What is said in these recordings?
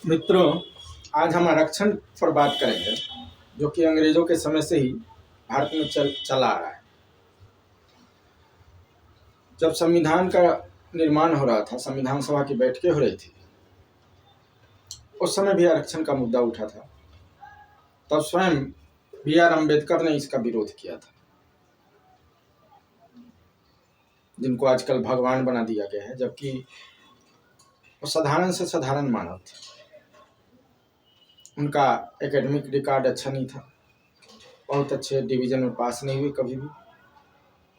मित्रों, आज हम आरक्षण पर बात करेंगे, जो कि अंग्रेजों के समय से ही भारत में चला आ रहा है। जब संविधान का निर्माण हो रहा था, संविधान सभा की बैठकें हो रही थी, उस समय भी आरक्षण का मुद्दा उठा था। तब स्वयं B.R. अम्बेडकर ने इसका विरोध किया था, जिनको आजकल भगवान बना दिया गया है, जबकि वो साधारण से साधारण मानव थे। उनका एकेडमिक रिकॉर्ड अच्छा नहीं था, बहुत अच्छे डिवीजन में पास नहीं हुए कभी भी,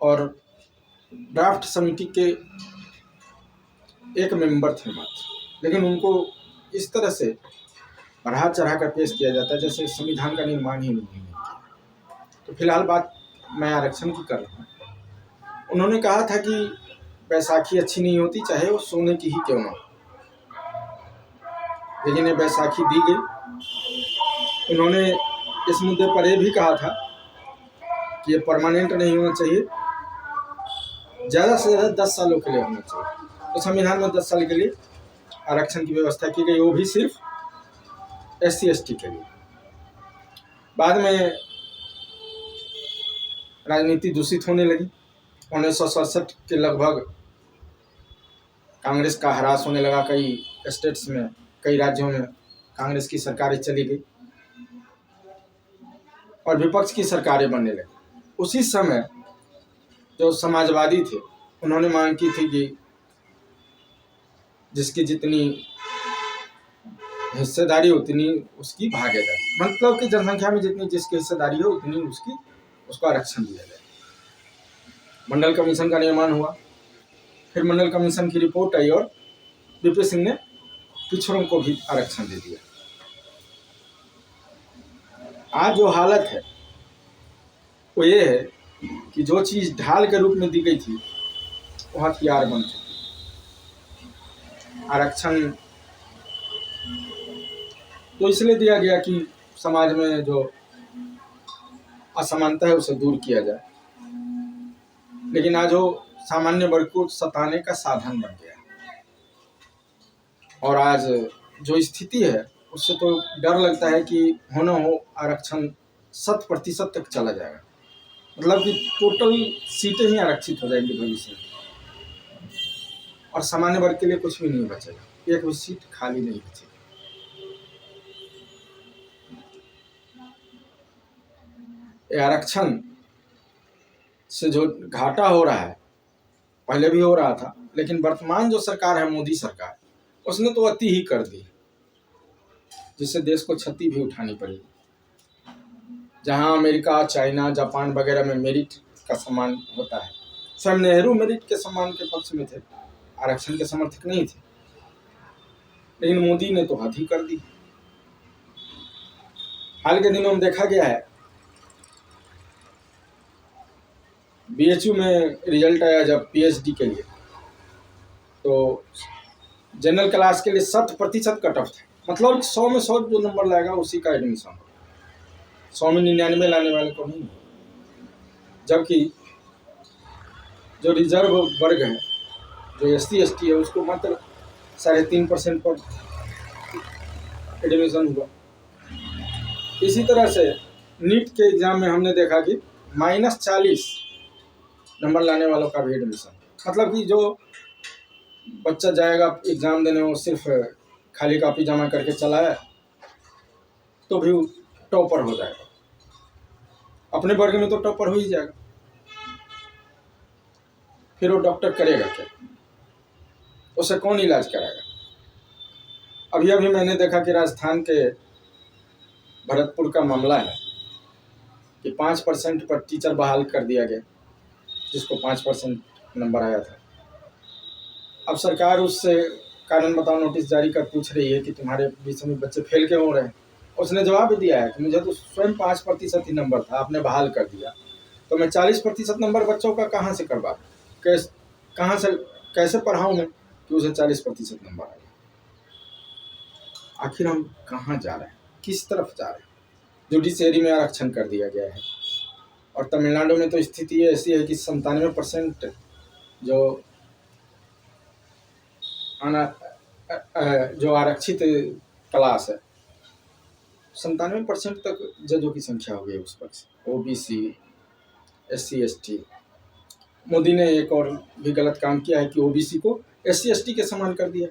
और ड्राफ्ट समिति के एक मेंबर थे मात्र। लेकिन उनको इस तरह से बढ़ा चढ़ा कर पेश किया जाता है जैसे संविधान का निर्माण ही नहीं किया। तो फिलहाल बात मैं आरक्षण की कर रहा हूँ। उन्होंने कहा था कि बैसाखी अच्छी नहीं होती, चाहे वो सोने की ही क्यों ना हो, लेकिन ये बैसाखी दी गई। उन्होंने इस मुद्दे पर यह भी कहा था कि ये परमानेंट नहीं होना चाहिए, ज़्यादा से ज़्यादा 10 सालों के लिए होना चाहिए। तो संविधान में 10 साल के लिए आरक्षण की व्यवस्था की गई, वो भी सिर्फ SC/ST के लिए। बाद में राजनीति दूषित होने लगी। 1967 के लगभग कांग्रेस का ह्रास होने लगा। कई स्टेट्स में, कई राज्यों में कांग्रेस की सरकारें चली गई और विपक्ष की सरकारें बनने लगी। उसी समय जो समाजवादी थे, उन्होंने मांग की थी कि जिसकी जितनी हिस्सेदारी उतनी उसकी भागीदारी, मतलब कि जनसंख्या में जितनी जिसकी हिस्सेदारी हो उतनी उसको आरक्षण दिया जाए। मंडल कमीशन का निर्माण हुआ, फिर मंडल कमीशन की रिपोर्ट आई और VP सिंह ने पिछड़ों को भी आरक्षण दे दिया। आज जो हालत है वो ये है कि जो चीज़ ढाल के रूप में दी गई थी वो हथियार बन चुकी है। आरक्षण तो इसलिए दिया गया कि समाज में जो असमानता है उसे दूर किया जाए, लेकिन आज वो सामान्य वर्ग को सताने का साधन बन गया। और आज जो स्थिति है उससे तो डर लगता है कि होना हो आरक्षण 100% तक चला जाएगा, मतलब कि टोटल सीटें ही आरक्षित हो जाएंगी भविष्य में, और सामान्य वर्ग के लिए कुछ भी नहीं बचेगा, एक भी सीट खाली नहीं बचेगी। आरक्षण से जो घाटा हो रहा है, पहले भी हो रहा था, लेकिन वर्तमान जो सरकार है, मोदी सरकार, उसने तो अति ही कर दी, जिससे देश को क्षति भी उठानी पड़ी। जहां अमेरिका, चाइना, जापान वगैरह में मेरिट का सम्मान होता है, स्वयं नेहरू मेरिट के सम्मान के पक्ष में थे, आरक्षण के समर्थक नहीं थे, लेकिन मोदी ने तो हद ही कर दी। हाल के दिनों में देखा गया है, BHU में रिजल्ट आया जब PhD के लिए, तो जनरल क्लास के लिए 100% कट ऑफ था, मतलब 100 में 100 जो नंबर लाएगा उसी का एडमिशन हो, 100 में 99 लाने वाले को नहीं। जबकि जो रिजर्व वर्ग है, जो SC/ST है, उसको मात्र 3.5% पर एडमिशन हुआ। इसी तरह से नीट के एग्जाम में हमने देखा कि -40 नंबर लाने वालों का भी एडमिशन, मतलब कि जो बच्चा जाएगा एग्जाम देने, वो सिर्फ खाली कॉपी जमा करके चला है तो भी टॉपर हो जाएगा, अपने वर्ग में तो टॉपर हो ही जाएगा, फिर वो डॉक्टर करेगा क्या? उसे कौन इलाज कराएगा? अभी मैंने देखा कि राजस्थान के भरतपुर का मामला है कि 5% पर टीचर बहाल कर दिया गया, जिसको 5% नंबर आया था। अब सरकार उससे कारण बताओ नोटिस जारी कर पूछ रही है कि तुम्हारे विषय में बच्चे फेल क्यों हो रहे हैं। उसने जवाब भी दिया है कि मुझे तो स्वयं 5% ही नंबर था, आपने बहाल कर दिया, तो मैं 40% नंबर बच्चों का कहाँ से करवा, कैसे पढ़ाऊँ मैं कि उसे 40% नंबर आए? आखिर हम कहाँ जा रहे हैं, किस तरफ जा रहे हैं? जुडिशरी में आरक्षण कर दिया गया है, और तमिलनाडु में तो स्थिति ऐसी है कि 97% जो आरक्षित क्लास है, 97% तक जजों की संख्या हो गई उस पर से। OBC, SC ST। मोदी ने एक और भी गलत काम किया है कि ओबीसी को SC ST के समान कर दिया।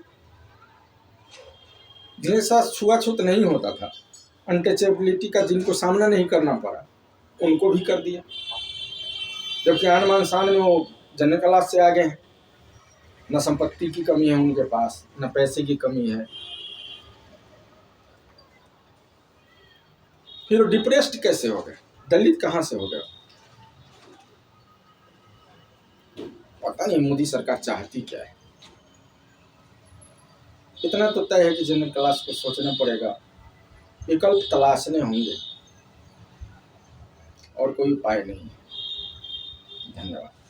जिनके साथ छुआछूत नहीं होता था, अनटचेबिलिटी का जिनको सामना नहीं करना पड़ा, उनको भी कर दिया। जबकि आन मान शान में वो जनरल क्लास से आगे हैं। न संपत्ति की कमी है उनके पास, न पैसे की कमी है। फिर डिप्रेस्ड कैसे हो गए, दलित कहाँ से हो गए? पता नहीं मोदी सरकार चाहती क्या है। इतना तो तय है कि जनरल क्लास को सोचना पड़ेगा, विकल्प तलाशने होंगे और कोई उपाय नहीं है। धन्यवाद।